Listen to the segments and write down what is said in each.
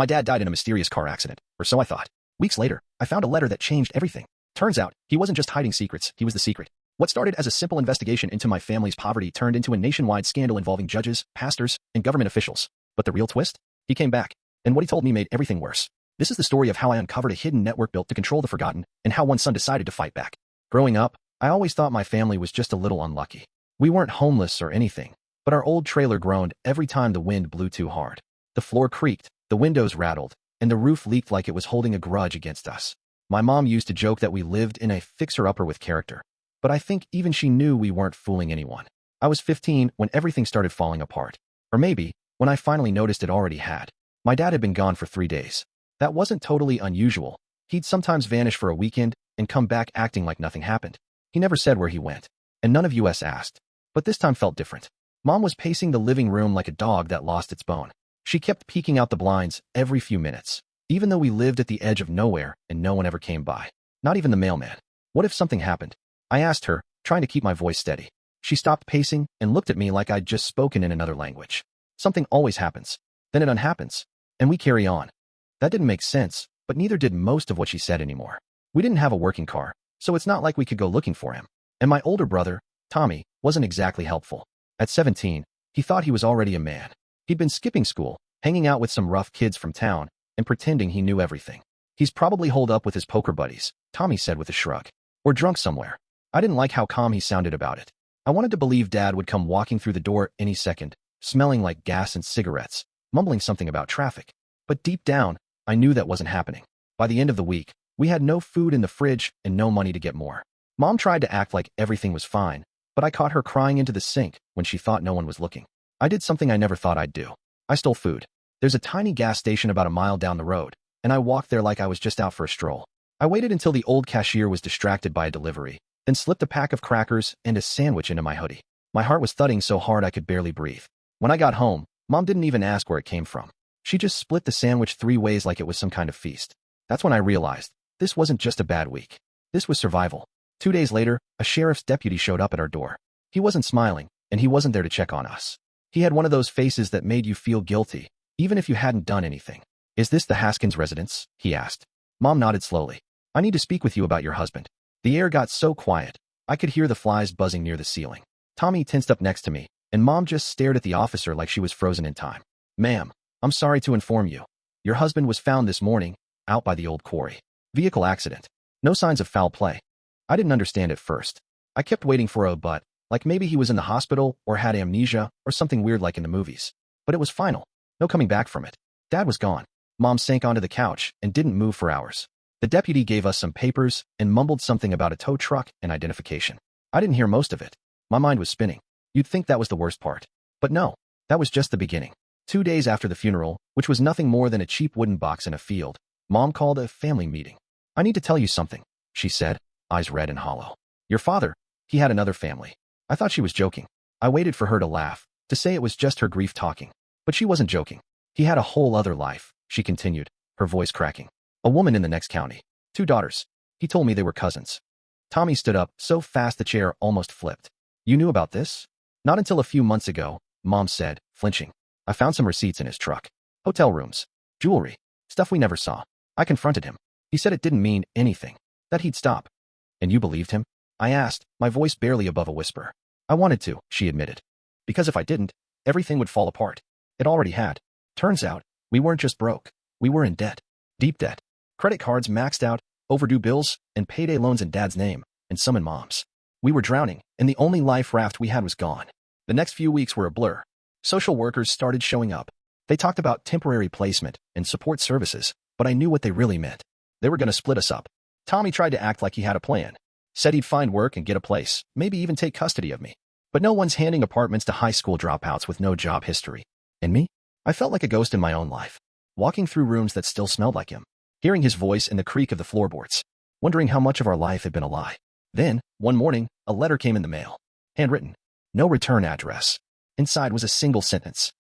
My dad died in a mysterious car accident, or so I thought. Weeks later, I found a letter that changed everything. Turns out, he wasn't just hiding secrets, he was the secret. What started as a simple investigation into my family's poverty turned into a nationwide scandal involving judges, pastors, and government officials. But the real twist? He came back, and what he told me made everything worse. This is the story of how I uncovered a hidden network built to control the forgotten, and how one son decided to fight back. Growing up, I always thought my family was just a little unlucky. We weren't homeless or anything, but our old trailer groaned every time the wind blew too hard. The floor creaked, the windows rattled, and the roof leaked like it was holding a grudge against us. My mom used to joke that we lived in a fixer-upper with character, but I think even she knew we weren't fooling anyone. I was 15 when everything started falling apart. Or maybe, when I finally noticed it already had. My dad had been gone for 3 days. That wasn't totally unusual. He'd sometimes vanish for a weekend and come back acting like nothing happened. He never said where he went, and none of us asked. But this time felt different. Mom was pacing the living room like a dog that lost its bone. She kept peeking out the blinds every few minutes, even though we lived at the edge of nowhere and no one ever came by. Not even the mailman. What if something happened? I asked her, trying to keep my voice steady. She stopped pacing and looked at me like I'd just spoken in another language. Something always happens. Then it unhappens. And we carry on. That didn't make sense, but neither did most of what she said anymore. We didn't have a working car, so it's not like we could go looking for him. And my older brother, Tommy, wasn't exactly helpful. At 17, he thought he was already a man. He'd been skipping school, hanging out with some rough kids from town, and pretending he knew everything. He's probably holed up with his poker buddies, Tommy said with a shrug. Or drunk somewhere. I didn't like how calm he sounded about it. I wanted to believe Dad would come walking through the door any second, smelling like gas and cigarettes, mumbling something about traffic. But deep down, I knew that wasn't happening. By the end of the week, we had no food in the fridge and no money to get more. Mom tried to act like everything was fine, but I caught her crying into the sink when she thought no one was looking. I did something I never thought I'd do. I stole food. There's a tiny gas station about a mile down the road, and I walked there like I was just out for a stroll. I waited until the old cashier was distracted by a delivery, then slipped a pack of crackers and a sandwich into my hoodie. My heart was thudding so hard I could barely breathe. When I got home, Mom didn't even ask where it came from. She just split the sandwich 3 ways like it was some kind of feast. That's when I realized, this wasn't just a bad week. This was survival. 2 days later, a sheriff's deputy showed up at our door. He wasn't smiling, and he wasn't there to check on us. He had one of those faces that made you feel guilty, even if you hadn't done anything. "Is this the Haskins residence?" he asked. Mom nodded slowly. "I need to speak with you about your husband." The air got so quiet, I could hear the flies buzzing near the ceiling. Tommy tensed up next to me, and Mom just stared at the officer like she was frozen in time. "Ma'am, I'm sorry to inform you. Your husband was found this morning, out by the old quarry. Vehicle accident. No signs of foul play." I didn't understand at first. I kept waiting for a but, like maybe he was in the hospital or had amnesia or something weird like in the movies. But it was final. No coming back from it. Dad was gone. Mom sank onto the couch and didn't move for hours. The deputy gave us some papers and mumbled something about a tow truck and identification. I didn't hear most of it. My mind was spinning. You'd think that was the worst part. But no, that was just the beginning. 2 days after the funeral, which was nothing more than a cheap wooden box in a field, Mom called a family meeting. "I need to tell you something," she said, eyes red and hollow. "Your father, he had another family." I thought she was joking. I waited for her to laugh, to say it was just her grief talking. But she wasn't joking. "He had a whole other life," she continued, her voice cracking. "A woman in the next county. 2 daughters. He told me they were cousins." Tommy stood up so fast the chair almost flipped. "You knew about this?" "Not until a few months ago," Mom said, flinching. "I found some receipts in his truck. Hotel rooms. Jewelry. Stuff we never saw." I confronted him. He said it didn't mean anything. That he'd stop. "And you believed him?" I asked, my voice barely above a whisper. "I wanted to," she admitted. "Because if I didn't, everything would fall apart. It already had. Turns out, we weren't just broke. We were in debt. Deep debt. Credit cards maxed out, overdue bills, and payday loans in Dad's name, and some in Mom's. We were drowning, and the only life raft we had was gone." The next few weeks were a blur. Social workers started showing up. They talked about temporary placement and support services, but I knew what they really meant. They were going to split us up. Tommy tried to act like he had a plan. Said he'd find work and get a place, maybe even take custody of me. But no one's handing apartments to high school dropouts with no job history. And me? I felt like a ghost in my own life, walking through rooms that still smelled like him, hearing his voice and the creak of the floorboards, wondering how much of our life had been a lie. Then, one morning, a letter came in the mail. Handwritten. No return address. Inside was a single sentence.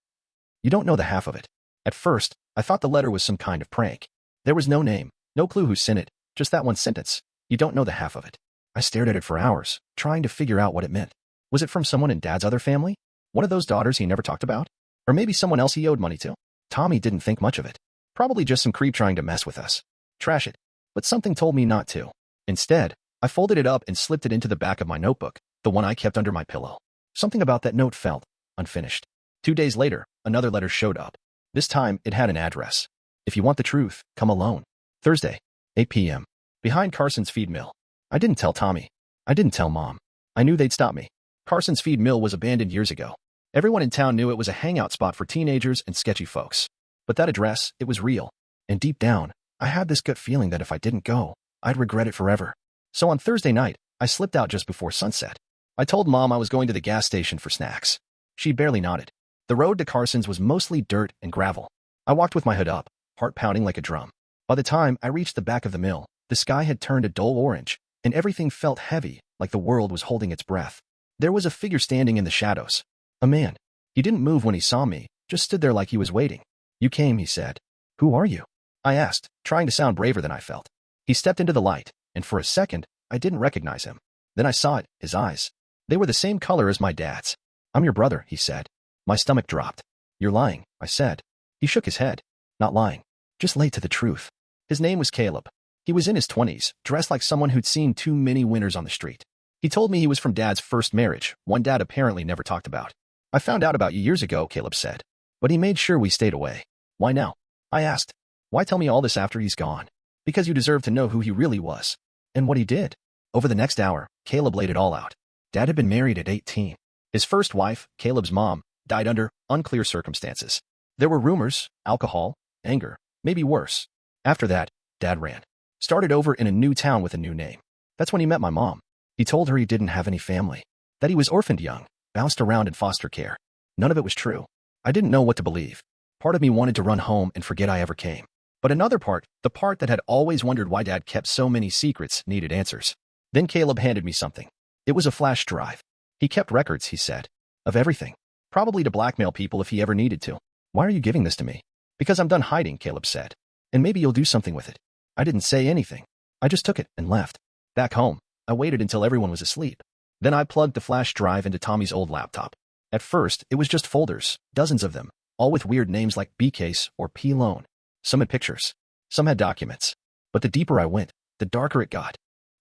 "You don't know the half of it." At first, I thought the letter was some kind of prank. There was no name, no clue who sent it, just that one sentence. "You don't know the half of it." I stared at it for hours, trying to figure out what it meant. Was it from someone in Dad's other family? One of those daughters he never talked about? Or maybe someone else he owed money to? Tommy didn't think much of it. Probably just some creep trying to mess with us. Trash it. But something told me not to. Instead, I folded it up and slipped it into the back of my notebook, the one I kept under my pillow. Something about that note felt unfinished. 2 days later, another letter showed up. This time, it had an address. If you want the truth, come alone. Thursday, 8 p.m. Behind Carson's feed mill. I didn't tell Tommy. I didn't tell Mom. I knew they'd stop me. Carson's feed mill was abandoned years ago. Everyone in town knew it was a hangout spot for teenagers and sketchy folks. But that address, it was real. And deep down, I had this gut feeling that if I didn't go, I'd regret it forever. So on Thursday night, I slipped out just before sunset. I told Mom I was going to the gas station for snacks. She barely nodded. The road to Carson's was mostly dirt and gravel. I walked with my hood up, heart pounding like a drum. By the time I reached the back of the mill, the sky had turned a dull orange, and everything felt heavy, like the world was holding its breath. There was a figure standing in the shadows. A man. He didn't move when he saw me, just stood there like he was waiting. You came, he said. Who are you? I asked, trying to sound braver than I felt. He stepped into the light, and for a second, I didn't recognize him. Then I saw it, his eyes. They were the same color as my dad's. I'm your brother, he said. My stomach dropped. You're lying, I said. He shook his head. Not lying. Just late to the truth. His name was Caleb. He was in his 20s, dressed like someone who'd seen too many winners on the street. He told me he was from Dad's first marriage, one Dad apparently never talked about. I found out about you years ago, Caleb said. But he made sure we stayed away. Why now? I asked. Why tell me all this after he's gone? Because you deserve to know who he really was. And what he did. Over the next hour, Caleb laid it all out. Dad had been married at 18. His first wife, Caleb's mom, died under unclear circumstances. There were rumors, alcohol, anger, maybe worse. After that, Dad ran. Started over in a new town with a new name. That's when he met my mom. He told her he didn't have any family. That he was orphaned young, bounced around in foster care. None of it was true. I didn't know what to believe. Part of me wanted to run home and forget I ever came. But another part, the part that had always wondered why Dad kept so many secrets, needed answers. Then Caleb handed me something. It was a flash drive. He kept records, he said. Of everything. Probably to blackmail people if he ever needed to. Why are you giving this to me? Because I'm done hiding, Caleb said. And maybe you'll do something with it. I didn't say anything. I just took it and left. Back home, I waited until everyone was asleep. Then I plugged the flash drive into Tommy's old laptop. At first, it was just folders, dozens of them, all with weird names like B-Case or P-Loan. Some had pictures. Some had documents. But the deeper I went, the darker it got.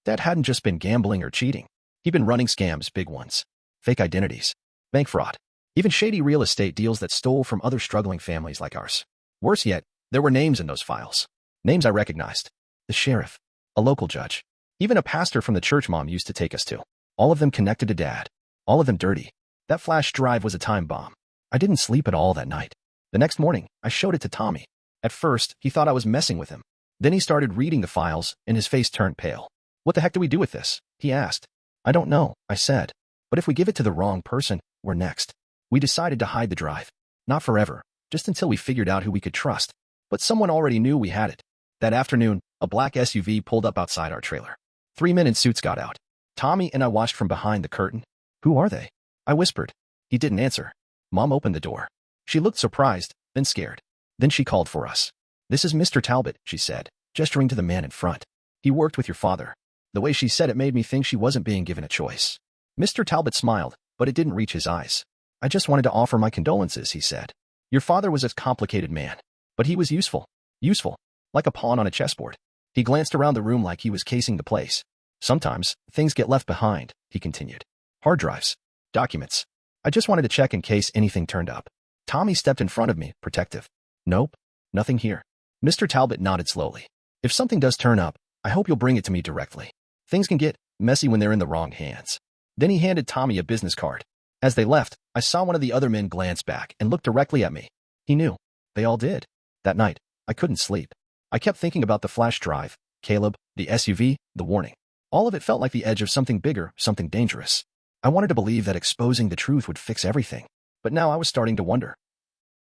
Dad hadn't just been gambling or cheating. He'd been running scams, big ones. Fake identities. Bank fraud. Even shady real estate deals that stole from other struggling families like ours. Worse yet, there were names in those files. Names I recognized. The sheriff. A local judge. Even a pastor from the church Mom used to take us to. All of them connected to Dad. All of them dirty. That flash drive was a time bomb. I didn't sleep at all that night. The next morning, I showed it to Tommy. At first, he thought I was messing with him. Then he started reading the files, and his face turned pale. What the heck do we do with this? He asked. I don't know, I said. But if we give it to the wrong person, we're next. We decided to hide the drive. Not forever, just until we figured out who we could trust. But someone already knew we had it. That afternoon, a black SUV pulled up outside our trailer. 3 men in suits got out. Tommy and I watched from behind the curtain. Who are they? I whispered. He didn't answer. Mom opened the door. She looked surprised, then scared. Then she called for us. This is Mr. Talbot, she said, gesturing to the man in front. He worked with your father. The way she said it made me think she wasn't being given a choice. Mr. Talbot smiled, but it didn't reach his eyes. I just wanted to offer my condolences, he said. Your father was a complicated man, but he was useful. Useful. Like a pawn on a chessboard. He glanced around the room like he was casing the place. Sometimes, things get left behind, he continued. Hard drives. Documents. I just wanted to check in case anything turned up. Tommy stepped in front of me, protective. Nope. Nothing here. Mr. Talbot nodded slowly. If something does turn up, I hope you'll bring it to me directly. Things can get messy when they're in the wrong hands. Then he handed Tommy a business card. As they left, I saw one of the other men glance back and look directly at me. He knew. They all did. That night, I couldn't sleep. I kept thinking about the flash drive, Caleb, the SUV, the warning. All of it felt like the edge of something bigger, something dangerous. I wanted to believe that exposing the truth would fix everything. But now I was starting to wonder.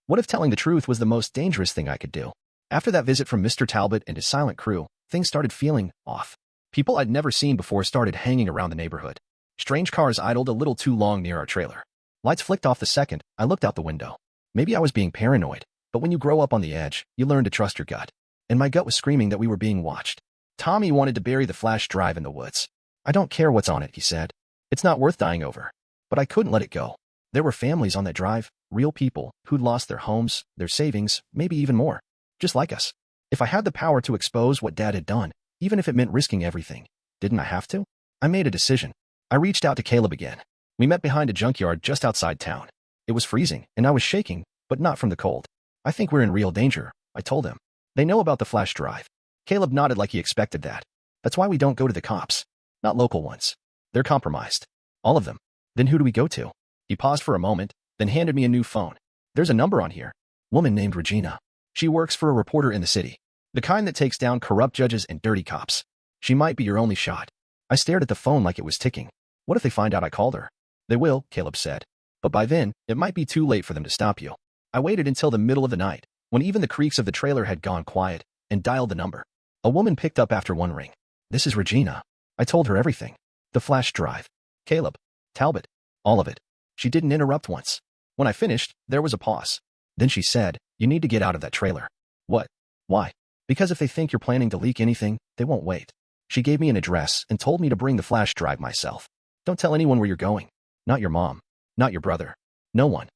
What if telling the truth was the most dangerous thing I could do? After that visit from Mr. Talbot and his silent crew, things started feeling off. People I'd never seen before started hanging around the neighborhood. Strange cars idled a little too long near our trailer. Lights flicked off the second I looked out the window. Maybe I was being paranoid, but when you grow up on the edge, you learn to trust your gut. And my gut was screaming that we were being watched. Tommy wanted to bury the flash drive in the woods. I don't care what's on it, he said. It's not worth dying over. But I couldn't let it go. There were families on that drive, real people, who'd lost their homes, their savings, maybe even more. Just like us. If I had the power to expose what Dad had done, even if it meant risking everything, didn't I have to? I made a decision. I reached out to Caleb again. We met behind a junkyard just outside town. It was freezing, and I was shaking, but not from the cold. I think we're in real danger, I told him. They know about the flash drive. Caleb nodded like he expected that. That's why we don't go to the cops. Not local ones. They're compromised. All of them. Then who do we go to? He paused for a moment, then handed me a new phone. There's a number on here. Woman named Regina. She works for a reporter in the city. The kind that takes down corrupt judges and dirty cops. She might be your only shot. I stared at the phone like it was ticking. What if they find out I called her? They will, Caleb said. But by then, it might be too late for them to stop you. I waited until the middle of the night, when even the creaks of the trailer had gone quiet, and dialed the number. A woman picked up after one ring. This is Regina. I told her everything. The flash drive. Caleb. Talbot. All of it. She didn't interrupt once. When I finished, there was a pause. Then she said, you need to get out of that trailer. What? Why? Because if they think you're planning to leak anything, they won't wait. She gave me an address and told me to bring the flash drive myself. Don't tell anyone where you're going. Not your mom. Not your brother. No one.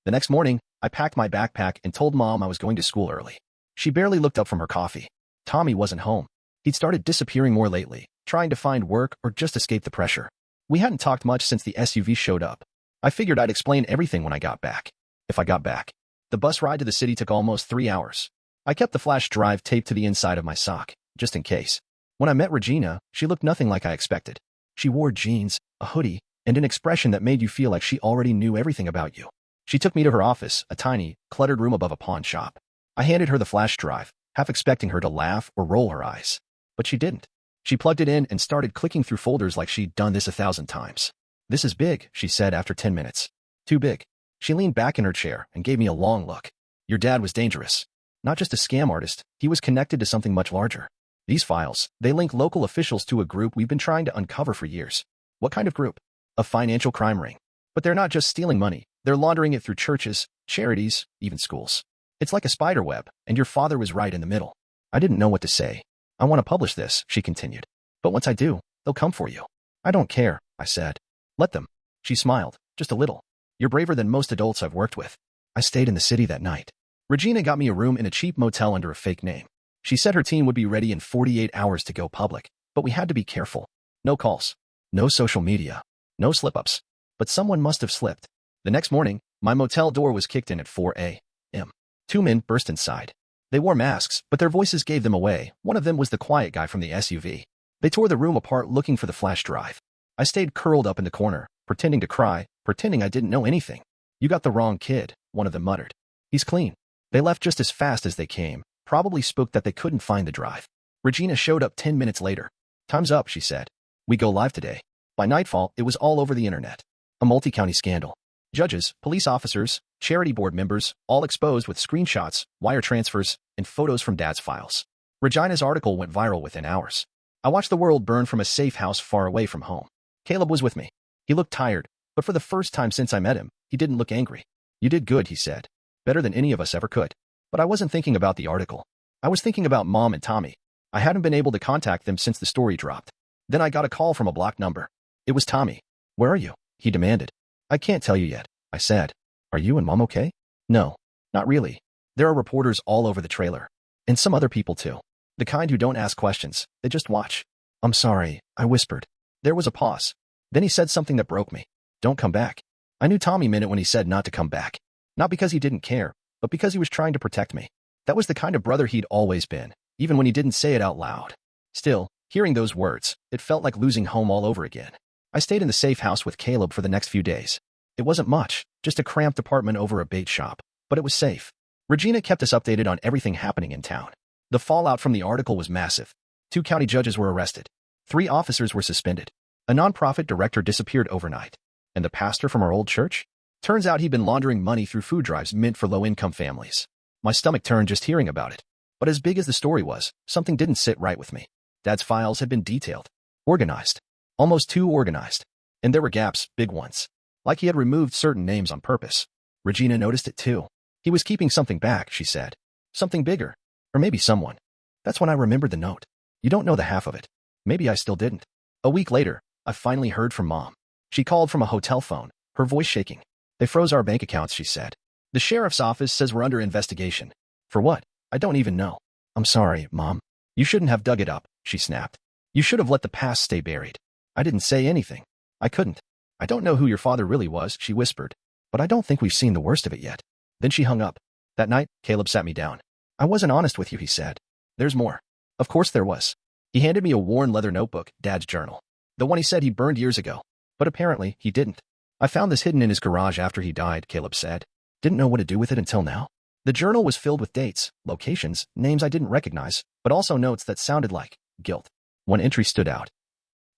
The next morning, I packed my backpack and told Mom I was going to school early. She barely looked up from her coffee. Tommy wasn't home. He'd started disappearing more lately, trying to find work or just escape the pressure. We hadn't talked much since the SUV showed up. I figured I'd explain everything when I got back. If I got back. The bus ride to the city took almost 3 hours. I kept the flash drive taped to the inside of my sock, just in case. When I met Regina, she looked nothing like I expected. She wore jeans, a hoodie, and an expression that made you feel like she already knew everything about you. She took me to her office, a tiny, cluttered room above a pawn shop. I handed her the flash drive, half expecting her to laugh or roll her eyes. But she didn't. She plugged it in and started clicking through folders like she'd done this 1,000 times. This is big, she said after 10 minutes. Too big. She leaned back in her chair and gave me a long look. Your dad was dangerous. Not just a scam artist, he was connected to something much larger. These files, they link local officials to a group we've been trying to uncover for years. What kind of group? A financial crime ring. But they're not just stealing money, they're laundering it through churches, charities, even schools. It's like a spider web, and your father was right in the middle. I didn't know what to say. I want to publish this, she continued. But once I do, they'll come for you. I don't care, I said. Let them. She smiled, just a little. You're braver than most adults I've worked with. I stayed in the city that night. Regina got me a room in a cheap motel under a fake name. She said her team would be ready in 48 hours to go public, but we had to be careful. No calls. No social media. No slip-ups. But someone must have slipped. The next morning, my motel door was kicked in at 4 a.m. 2 men burst inside. They wore masks, but their voices gave them away. One of them was the quiet guy from the SUV. They tore the room apart looking for the flash drive. I stayed curled up in the corner, pretending to cry, pretending I didn't know anything. You got the wrong kid, one of them muttered. He's clean. They left just as fast as they came, probably spooked that they couldn't find the drive. Regina showed up 10 minutes later. Time's up, she said. We go live today. By nightfall, it was all over the internet. A multi-county scandal. Judges, police officers, charity board members, all exposed with screenshots, wire transfers, and photos from Dad's files. Regina's article went viral within hours. I watched the world burn from a safe house far away from home. Caleb was with me. He looked tired, but for the first time since I met him, he didn't look angry. You did good, he said. Better than any of us ever could. But I wasn't thinking about the article. I was thinking about Mom and Tommy. I hadn't been able to contact them since the story dropped. Then I got a call from a blocked number. It was Tommy. Where are you? He demanded. I can't tell you yet, I said. Are you and Mom okay? No, not really. There are reporters all over the trailer. And some other people too. The kind who don't ask questions, they just watch. I'm sorry, I whispered. There was a pause. Then he said something that broke me. Don't come back. I knew Tommy meant it when he said not to come back. Not because he didn't care, but because he was trying to protect me. That was the kind of brother he'd always been, even when he didn't say it out loud. Still, hearing those words, it felt like losing home all over again. I stayed in the safe house with Caleb for the next few days. It wasn't much, just a cramped apartment over a bait shop, but it was safe. Regina kept us updated on everything happening in town. The fallout from the article was massive. 2 county judges were arrested. 3 officers were suspended. A nonprofit director disappeared overnight. And the pastor from our old church? Turns out he'd been laundering money through food drives meant for low-income families. My stomach turned just hearing about it. But as big as the story was, something didn't sit right with me. Dad's files had been detailed. Organized. Almost too organized. And there were gaps, big ones. Like he had removed certain names on purpose. Regina noticed it too. He was keeping something back, she said. Something bigger. Or maybe someone. That's when I remembered the note. You don't know the half of it. Maybe I still didn't. A week later, I finally heard from Mom. She called from a hotel phone, her voice shaking. They froze our bank accounts, she said. The sheriff's office says we're under investigation. For what? I don't even know. I'm sorry, Mom. You shouldn't have dug it up, she snapped. You should have let the past stay buried. I didn't say anything. I couldn't. I don't know who your father really was, she whispered. But I don't think we've seen the worst of it yet. Then she hung up. That night, Caleb sat me down. I wasn't honest with you, he said. There's more. Of course there was. He handed me a worn leather notebook, Dad's journal. The one he said he burned years ago. But apparently, he didn't. I found this hidden in his garage after he died, Caleb said. Didn't know what to do with it until now. The journal was filled with dates, locations, names I didn't recognize, but also notes that sounded like guilt. One entry stood out.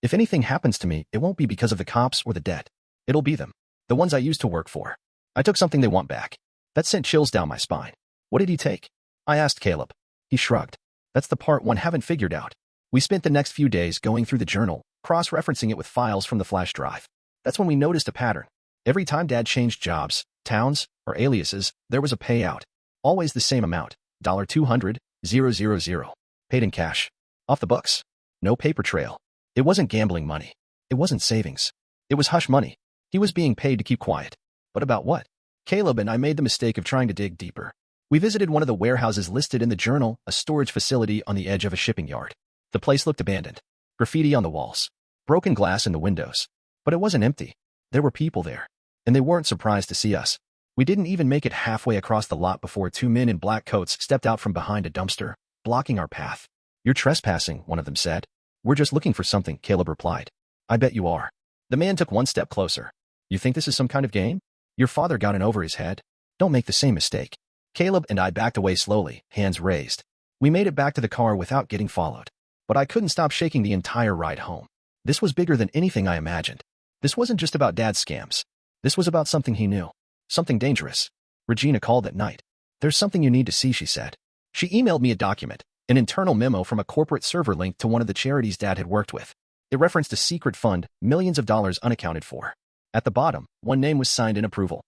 If anything happens to me, it won't be because of the cops or the debt. It'll be them. The ones I used to work for. I took something they want back. That sent chills down my spine. What did he take? I asked Caleb. He shrugged. That's the part one haven't figured out. We spent the next few days going through the journal, cross-referencing it with files from the flash drive. That's when we noticed a pattern. Every time Dad changed jobs, towns, or aliases, there was a payout. Always the same amount, $200,000. Paid in cash. Off the books. No paper trail. It wasn't gambling money. It wasn't savings. It was hush money. He was being paid to keep quiet. But about what? Caleb and I made the mistake of trying to dig deeper. We visited one of the warehouses listed in the journal, a storage facility on the edge of a shipping yard. The place looked abandoned. Graffiti on the walls. Broken glass in the windows. But it wasn't empty. There were people there. And they weren't surprised to see us. We didn't even make it halfway across the lot before two men in black coats stepped out from behind a dumpster, blocking our path. You're trespassing, one of them said. We're just looking for something, Caleb replied. I bet you are. The man took one step closer. You think this is some kind of game? Your father got in over his head. Don't make the same mistake. Caleb and I backed away slowly, hands raised. We made it back to the car without getting followed. But I couldn't stop shaking the entire ride home. This was bigger than anything I imagined. This wasn't just about Dad's scams. This was about something he knew. Something dangerous. Regina called that night. There's something you need to see, she said. She emailed me a document, an internal memo from a corporate server linked to one of the charities Dad had worked with. It referenced a secret fund, millions of dollars unaccounted for. At the bottom, one name was signed in approval.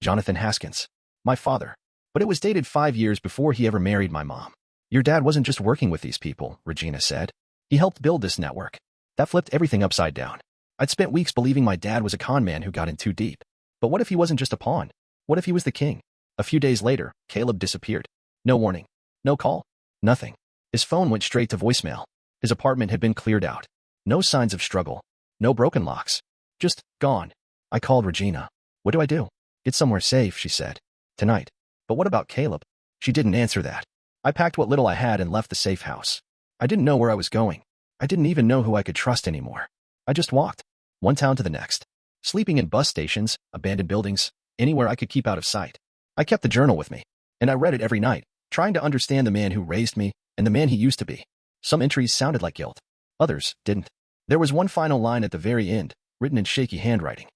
Jonathan Haskins. My father. But it was dated 5 years before he ever married my mom. Your dad wasn't just working with these people, Regina said. He helped build this network. That flipped everything upside down. I'd spent weeks believing my dad was a con man who got in too deep. But what if he wasn't just a pawn? What if he was the king? A few days later, Caleb disappeared. No warning. No call. Nothing. His phone went straight to voicemail. His apartment had been cleared out. No signs of struggle. No broken locks. Just gone. I called Regina. What do I do? Get somewhere safe, she said. Tonight. But what about Caleb? She didn't answer that. I packed what little I had and left the safe house. I didn't know where I was going. I didn't even know who I could trust anymore. I just walked. One town to the next. Sleeping in bus stations, abandoned buildings, anywhere I could keep out of sight. I kept the journal with me, and I read it every night, trying to understand the man who raised me and the man he used to be. Some entries sounded like guilt. Others didn't. There was one final line at the very end, written in shaky handwriting.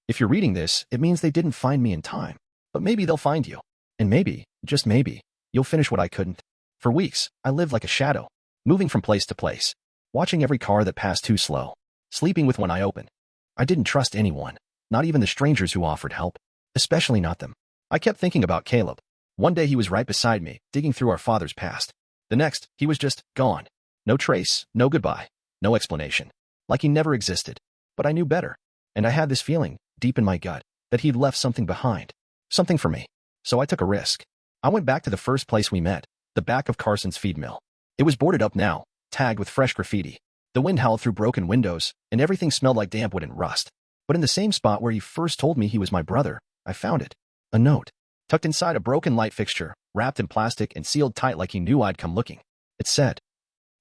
If you're reading this, it means they didn't find me in time. But maybe they'll find you. And maybe, just maybe, you'll finish what I couldn't. For weeks, I lived like a shadow, moving from place to place, watching every car that passed too slow, sleeping with one eye open. I didn't trust anyone, not even the strangers who offered help, especially not them. I kept thinking about Caleb. One day he was right beside me, digging through our father's past. The next, he was just gone. No trace, no goodbye, no explanation. Like he never existed. But I knew better. And I had this feeling, deep in my gut, that he'd left something behind. Something for me. So I took a risk. I went back to the first place we met, the back of Carson's feed mill. It was boarded up now, tagged with fresh graffiti. The wind howled through broken windows, and everything smelled like damp wood and rust. But in the same spot where he first told me he was my brother, I found it. A note. Tucked inside a broken light fixture, wrapped in plastic and sealed tight like he knew I'd come looking. It said,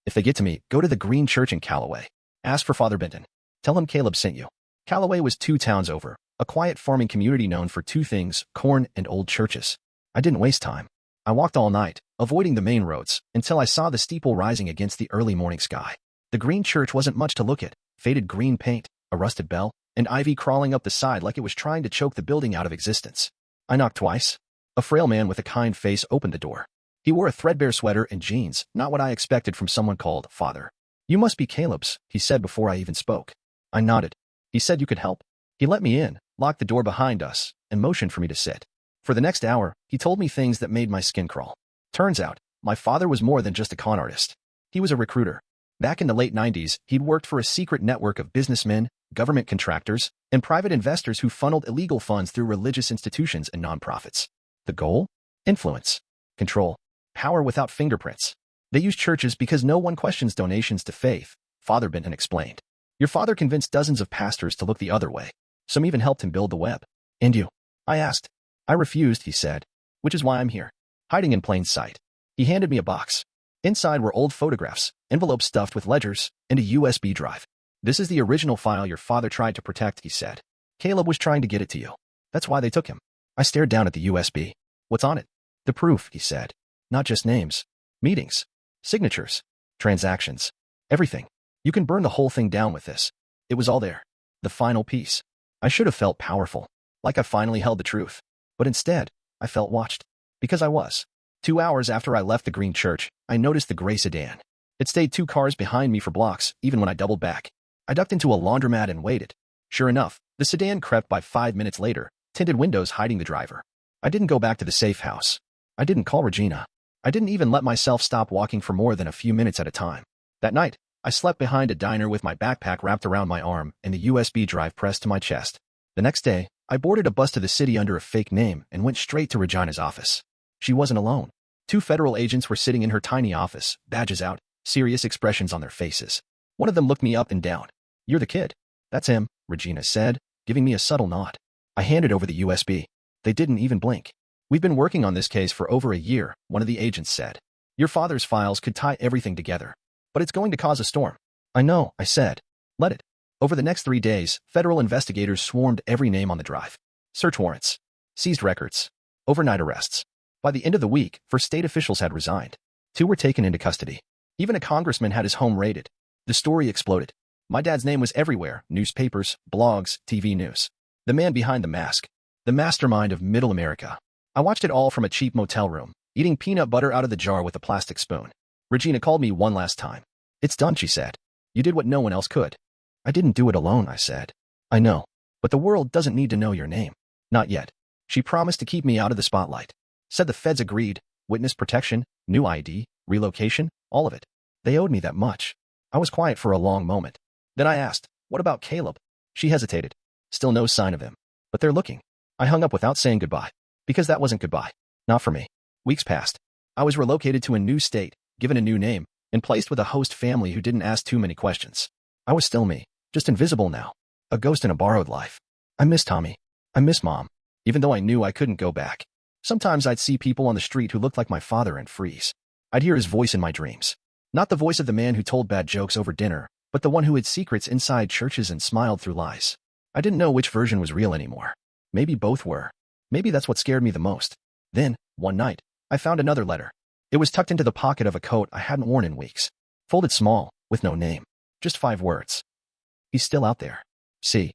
if they get to me, go to the Green Church in Callaway. Ask for Father Benton. Tell him Caleb sent you. Callaway was 2 towns over, a quiet farming community known for 2 things, corn and old churches. I didn't waste time. I walked all night, avoiding the main roads, until I saw the steeple rising against the early morning sky. The Green Church wasn't much to look at. Faded green paint, a rusted bell, and ivy crawling up the side like it was trying to choke the building out of existence. I knocked twice. A frail man with a kind face opened the door. He wore a threadbare sweater and jeans, not what I expected from someone called Father. You must be Caleb's, he said before I even spoke. I nodded. He said you could help. He let me in, locked the door behind us, and motioned for me to sit. For the next hour, he told me things that made my skin crawl. Turns out, my father was more than just a con artist. He was a recruiter. Back in the late 90s, he'd worked for a secret network of businessmen, government contractors, and private investors who funneled illegal funds through religious institutions and nonprofits. The goal? Influence. Control. Power without fingerprints. They use churches because no one questions donations to faith, Father Benton explained. Your father convinced dozens of pastors to look the other way. Some even helped him build the web. And you? I asked. I refused, he said. Which is why I'm here. Hiding in plain sight. He handed me a box. Inside were old photographs, envelopes stuffed with ledgers, and a USB drive. This is the original file your father tried to protect, he said. Caleb was trying to get it to you. That's why they took him. I stared down at the USB. What's on it? The proof, he said. Not just names. Meetings. Signatures. Transactions. Everything. You can burn the whole thing down with this. It was all there. The final piece. I should have felt powerful. Like I finally held the truth. But instead, I felt watched. Because I was. 2 hours after I left the green church, I noticed the gray sedan. It stayed 2 cars behind me for blocks, even when I doubled back. I ducked into a laundromat and waited. Sure enough, the sedan crept by 5 minutes later, tinted windows hiding the driver. I didn't go back to the safe house. I didn't call Regina. I didn't even let myself stop walking for more than a few minutes at a time. That night, I slept behind a diner with my backpack wrapped around my arm and the USB drive pressed to my chest. The next day, I boarded a bus to the city under a fake name and went straight to Regina's office. She wasn't alone. 2 federal agents were sitting in her tiny office, badges out, serious expressions on their faces. One of them looked me up and down. You're the kid. That's him, Regina said, giving me a subtle nod. I handed over the USB. They didn't even blink. We've been working on this case for over a year, one of the agents said. Your father's files could tie everything together. But it's going to cause a storm. I know, I said. Let it. Over the next 3 days, federal investigators swarmed every name on the drive. Search warrants. Seized records. Overnight arrests. By the end of the week, 4 state officials had resigned. 2 were taken into custody. Even a congressman had his home raided. The story exploded. My dad's name was everywhere, newspapers, blogs, TV news. The man behind the mask. The mastermind of Middle America. I watched it all from a cheap motel room, eating peanut butter out of the jar with a plastic spoon. Regina called me one last time. It's done, she said. You did what no one else could. I didn't do it alone, I said. I know. But the world doesn't need to know your name. Not yet. She promised to keep me out of the spotlight. Said the feds agreed. Witness protection, new ID, relocation, all of it. They owed me that much. I was quiet for a long moment. Then I asked, what about Caleb? She hesitated. Still no sign of him. But they're looking. I hung up without saying goodbye. Because that wasn't goodbye. Not for me. Weeks passed. I was relocated to a new state, given a new name, and placed with a host family who didn't ask too many questions. I was still me, just invisible now. A ghost in a borrowed life. I miss Tommy. I miss Mom. Even though I knew I couldn't go back. Sometimes I'd see people on the street who looked like my father and freeze. I'd hear his voice in my dreams. Not the voice of the man who told bad jokes over dinner, but the one who hid secrets inside churches and smiled through lies. I didn't know which version was real anymore. Maybe both were. Maybe that's what scared me the most. Then, one night, I found another letter. It was tucked into the pocket of a coat I hadn't worn in weeks. Folded small, with no name. Just 5 words. He's still out there. See.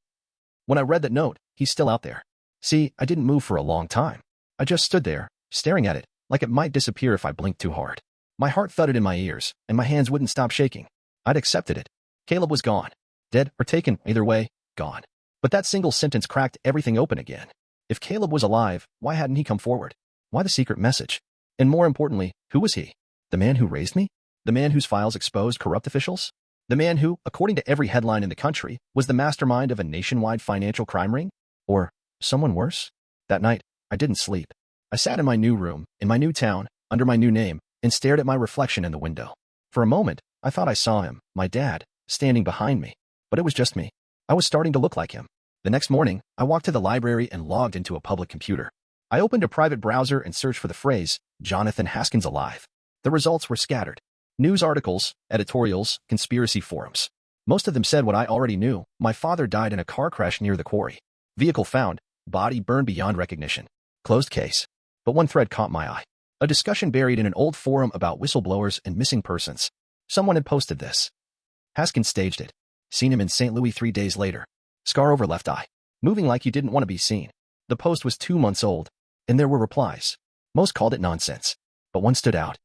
When I read that note, he's still out there. See, I didn't move for a long time. I just stood there, staring at it, like it might disappear if I blinked too hard. My heart thudded in my ears, and my hands wouldn't stop shaking. I'd accepted it. Caleb was gone. Dead or taken, either way, gone. But that single sentence cracked everything open again. If Caleb was alive, why hadn't he come forward? Why the secret message? And more importantly, who was he? The man who raised me? The man whose files exposed corrupt officials? The man who, according to every headline in the country, was the mastermind of a nationwide financial crime ring? Or someone worse? That night, I didn't sleep. I sat in my new room, in my new town, under my new name, and stared at my reflection in the window. For a moment, I thought I saw him, my dad, standing behind me. But it was just me. I was starting to look like him. The next morning, I walked to the library and logged into a public computer. I opened a private browser and searched for the phrase, Jonathan Haskins alive. The results were scattered. News articles, editorials, conspiracy forums. Most of them said what I already knew. My father died in a car crash near the quarry. Vehicle found, body burned beyond recognition. Closed case. But one thread caught my eye. A discussion buried in an old forum about whistleblowers and missing persons. Someone had posted this. Haskins staged it. Seen him in St. Louis 3 days later. Scar over left eye. Moving like you didn't want to be seen. The post was 2 months old, and there were replies. Most called it nonsense. But one stood out.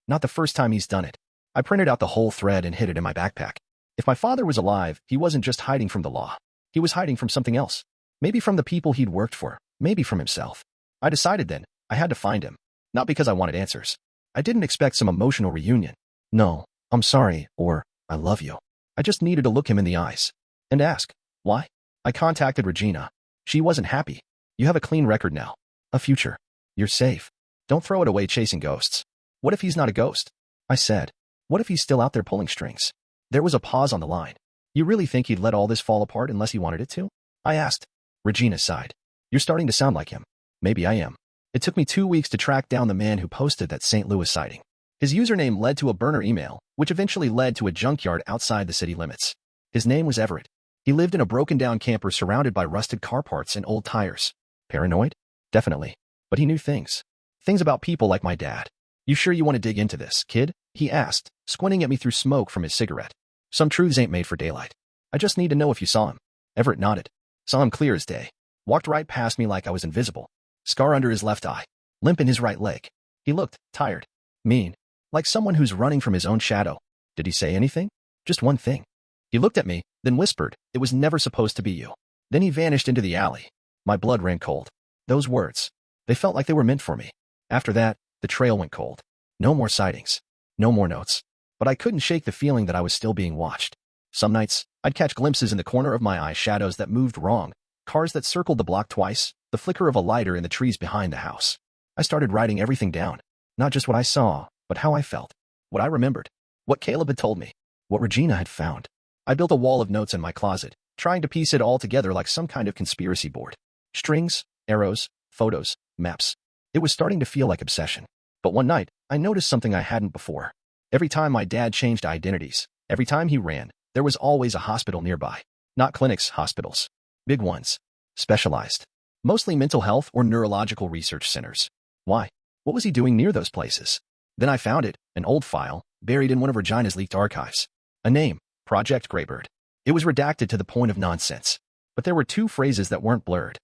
Not the first time he's done it. I printed out the whole thread and hid it in my backpack. If my father was alive, he wasn't just hiding from the law. He was hiding from something else. Maybe from the people he'd worked for. Maybe from himself. I decided then, I had to find him. Not because I wanted answers. I didn't expect some emotional reunion. No, I'm sorry, or I love you. I just needed to look him in the eyes. And ask, why? I contacted Regina. She wasn't happy. You have a clean record now. A future. You're safe. Don't throw it away chasing ghosts. What if he's not a ghost? I said. What if he's still out there pulling strings? There was a pause on the line. You really think he'd let all this fall apart unless he wanted it to? I asked. Regina sighed. You're starting to sound like him. Maybe I am. It took me 2 weeks to track down the man who posted that St. Louis sighting. His username led to a burner email, which eventually led to a junkyard outside the city limits. His name was Everett. He lived in a broken-down camper surrounded by rusted car parts and old tires. Paranoid? Definitely. But he knew things. Things about people like my dad. You sure you want to dig into this, kid? He asked, squinting at me through smoke from his cigarette. Some truths ain't made for daylight. I just need to know if you saw him. Everett nodded. Saw him clear as day. Walked right past me like I was invisible. Scar under his left eye. Limp in his right leg. He looked tired. Mean. Like someone who's running from his own shadow. Did he say anything? Just one thing. He looked at me, then whispered, it was never supposed to be you. Then he vanished into the alley. My blood ran cold. Those words. They felt like they were meant for me. After that, the trail went cold. No more sightings. No more notes. But I couldn't shake the feeling that I was still being watched. Some nights, I'd catch glimpses in the corner of my eye, shadows that moved wrong, cars that circled the block twice, the flicker of a lighter in the trees behind the house. I started writing everything down. Not just what I saw, but how I felt. What I remembered. What Caleb had told me. What Regina had found. I built a wall of notes in my closet, trying to piece it all together like some kind of conspiracy board. Strings, arrows, photos, maps. It was starting to feel like obsession. But one night, I noticed something I hadn't before. Every time my dad changed identities, every time he ran, there was always a hospital nearby. Not clinics, hospitals. Big ones. Specialized. Mostly mental health or neurological research centers. Why? What was he doing near those places? Then I found it, an old file, buried in one of Regina's leaked archives. A name, Project Greybird. It was redacted to the point of nonsense. But there were 2 phrases that weren't blurred.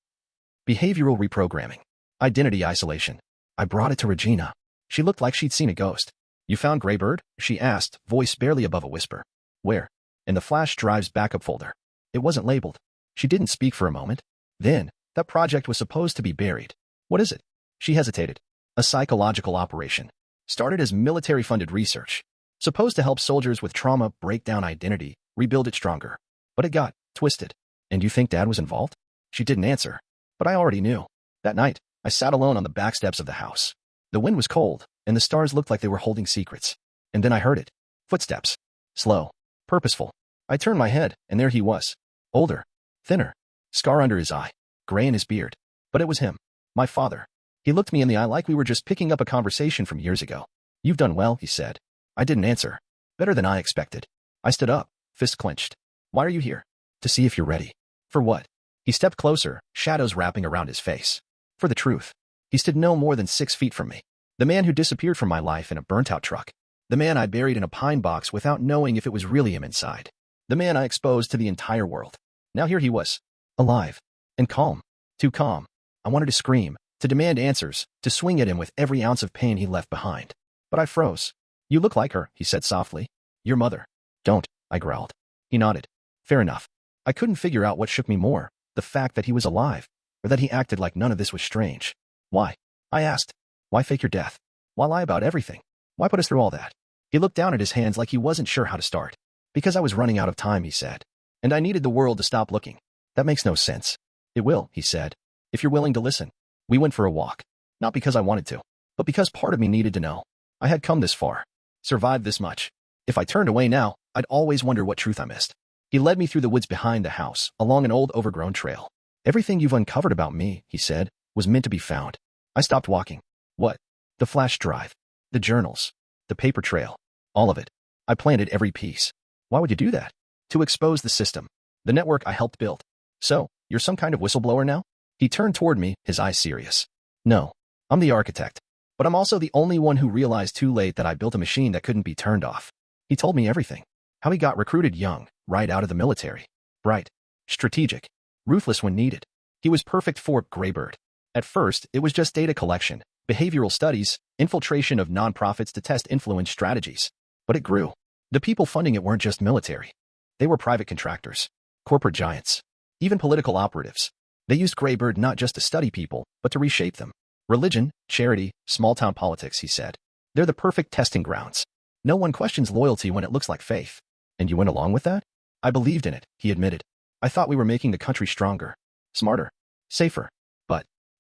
Behavioral reprogramming. Identity isolation. I brought it to Regina. She looked like she'd seen a ghost. You found Greybird? She asked, voice barely above a whisper. Where? In the flash drive's backup folder. It wasn't labeled. She didn't speak for a moment. Then, that project was supposed to be buried. What is it? She hesitated. A psychological operation. Started as military-funded research. Supposed to help soldiers with trauma break down identity, rebuild it stronger. But it got twisted. And you think Dad was involved? She didn't answer. But I already knew. That night, I sat alone on the back steps of the house. The wind was cold, and the stars looked like they were holding secrets. And then I heard it. Footsteps. Slow. Purposeful. I turned my head, and there he was. Older. Thinner. Scar under his eye. Gray in his beard. But it was him. My father. He looked me in the eye like we were just picking up a conversation from years ago. You've done well, he said. I didn't answer. Better than I expected. I stood up, fist clenched. Why are you here? To see if you're ready. For what? He stepped closer, shadows wrapping around his face. For the truth. He stood no more than 6 feet from me. The man who disappeared from my life in a burnt-out truck. The man I buried in a pine box without knowing if it was really him inside. The man I exposed to the entire world. Now here he was. Alive. And calm. Too calm. I wanted to scream, to demand answers, to swing at him with every ounce of pain he left behind. But I froze. You look like her, he said softly. Your mother. Don't, I growled. He nodded. Fair enough. I couldn't figure out what shook me more, the fact that he was alive, or that he acted like none of this was strange. Why? I asked. Why fake your death? Why lie about everything? Why put us through all that? He looked down at his hands like he wasn't sure how to start. Because I was running out of time, he said. And I needed the world to stop looking. That makes no sense. It will, he said. If you're willing to listen. We went for a walk. Not because I wanted to, but because part of me needed to know. I had come this far. Survived this much. If I turned away now, I'd always wonder what truth I missed. He led me through the woods behind the house, along an old overgrown trail. Everything you've uncovered about me, he said, was meant to be found. I stopped walking. What? The flash drive. The journals. The paper trail. All of it. I planted every piece. Why would you do that? To expose the system. The network I helped build. So, you're some kind of whistleblower now? He turned toward me, his eyes serious. No. I'm the architect. But I'm also the only one who realized too late that I built a machine that couldn't be turned off. He told me everything. How he got recruited young, right out of the military. Bright. Strategic. Ruthless when needed. He was perfect for Greybird. At first, it was just data collection, behavioral studies, infiltration of nonprofits to test influence strategies. But it grew. The people funding it weren't just military. They were private contractors. Corporate giants. Even political operatives. They used Greybird not just to study people, but to reshape them. Religion, charity, small-town politics, he said. They're the perfect testing grounds. No one questions loyalty when it looks like faith. And you went along with that? I believed in it, he admitted. I thought we were making the country stronger, smarter, safer.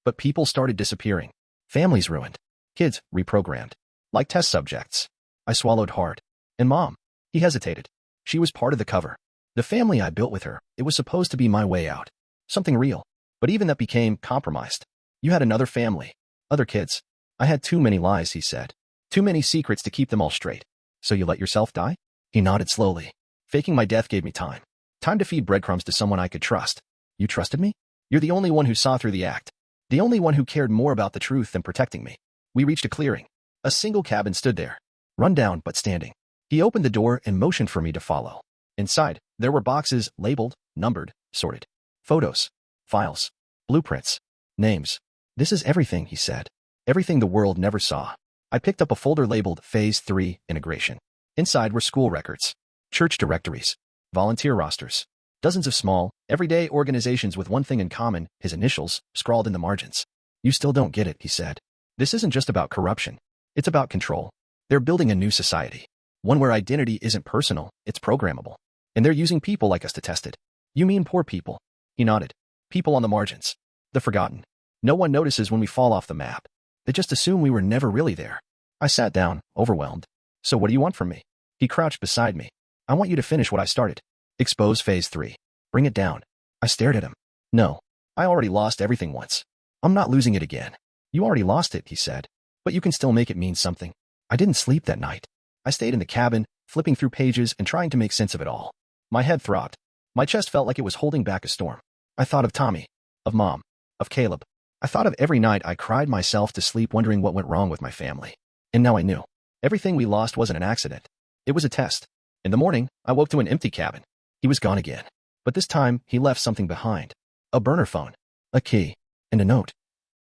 But people started disappearing. Families ruined. Kids reprogrammed. like test subjects. I swallowed hard. And Mom? He hesitated. She was part of the cover. The family I built with her, it was supposed to be my way out. Something real. But even that became compromised. You had another family. Other kids. I had too many lies, he said. Too many secrets to keep them all straight. So you let yourself die? He nodded slowly. Faking my death gave me time. Time to feed breadcrumbs to someone I could trust. You trusted me? You're the only one who saw through the act. The only one who cared more about the truth than protecting me. We reached a clearing. A single cabin stood there. Run down but standing. He opened the door and motioned for me to follow. Inside, there were boxes labeled, numbered, sorted. Photos. Files. Blueprints. Names. This is everything, he said. Everything the world never saw. I picked up a folder labeled Phase 3 Integration. Inside were school records, church directories, volunteer rosters, dozens of small, everyday organizations with one thing in common, his initials, scrawled in the margins. You still don't get it, he said. This isn't just about corruption. It's about control. They're building a new society. One where identity isn't personal, it's programmable. And they're using people like us to test it. You mean poor people? He nodded. People on the margins. The forgotten. No one notices when we fall off the map. They just assume we were never really there. I sat down, overwhelmed. So what do you want from me? He crouched beside me. I want you to finish what I started. Expose Phase 3. Bring it down. I stared at him. No. I already lost everything once. I'm not losing it again. You already lost it, he said. But you can still make it mean something. I didn't sleep that night. I stayed in the cabin, flipping through pages and trying to make sense of it all. My head throbbed. My chest felt like it was holding back a storm. I thought of Tommy, of Mom, of Caleb. I thought of every night I cried myself to sleep wondering what went wrong with my family. And now I knew. Everything we lost wasn't an accident. It was a test. In the morning, I woke to an empty cabin. He was gone again. But this time, he left something behind. A burner phone, a key, and a note.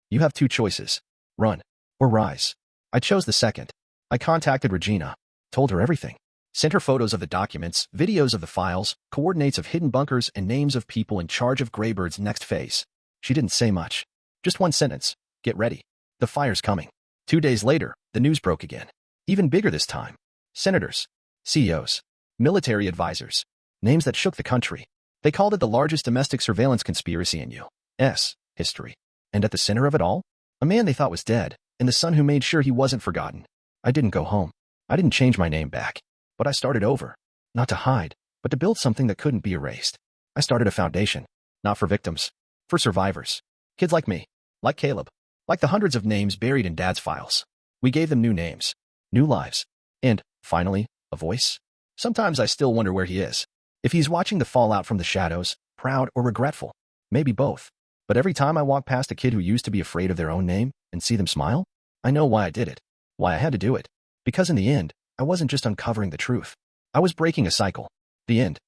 You have two choices. Run or rise. I chose the second. I contacted Regina, told her everything. Sent her photos of the documents, videos of the files, coordinates of hidden bunkers, and names of people in charge of Greybird's next phase. She didn't say much. Just one sentence. Get ready. The fire's coming. 2 days later, the news broke again. Even bigger this time. Senators, CEOs, military advisors. Names that shook the country. They called it the largest domestic surveillance conspiracy in U.S. history. And at the center of it all, a man they thought was dead, and the son who made sure he wasn't forgotten. I didn't go home. I didn't change my name back. But I started over. Not to hide, but to build something that couldn't be erased. I started a foundation. Not for victims. For survivors. Kids like me. Like Caleb. Like the hundreds of names buried in Dad's files. We gave them new names. New lives. And, finally, a voice. Sometimes I still wonder where he is. If he's watching the fallout from the shadows, proud or regretful. Maybe both. But every time I walk past a kid who used to be afraid of their own name and see them smile, I know why I did it. Why I had to do it. Because in the end, I wasn't just uncovering the truth. I was breaking a cycle. The end.